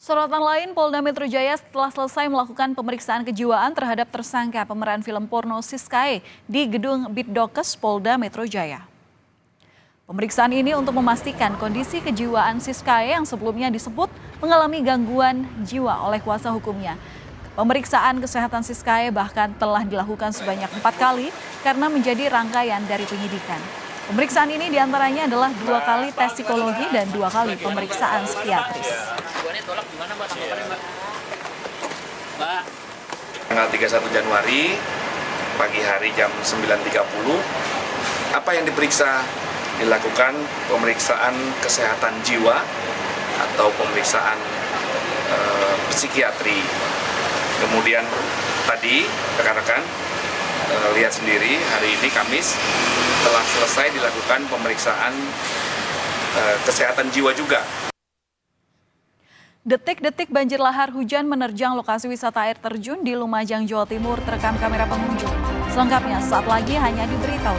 Sorotan lain, Polda Metro Jaya setelah selesai melakukan pemeriksaan kejiwaan terhadap tersangka pemeran film porno Siskae di gedung Bitdokes Polda Metro Jaya. Pemeriksaan ini untuk memastikan kondisi kejiwaan Siskae yang sebelumnya disebut mengalami gangguan jiwa oleh kuasa hukumnya. Pemeriksaan kesehatan Siskae bahkan telah dilakukan sebanyak 4 kali karena menjadi rangkaian dari penyidikan. Pemeriksaan ini diantaranya adalah 2 kali tes psikologi dan 2 kali pemeriksaan psikiatris. Tanggal 31 Januari pagi hari jam 9.30 apa yang diperiksa? Dilakukan pemeriksaan kesehatan jiwa atau pemeriksaan psikiatri. Kemudian tadi rekan-rekan lihat sendiri, hari ini Kamis telah selesai dilakukan pemeriksaan kesehatan jiwa juga. Detik-detik banjir lahar hujan menerjang lokasi wisata air terjun di Lumajang, Jawa Timur terekam kamera pengunjung. Selengkapnya saat lagi hanya diberitahu.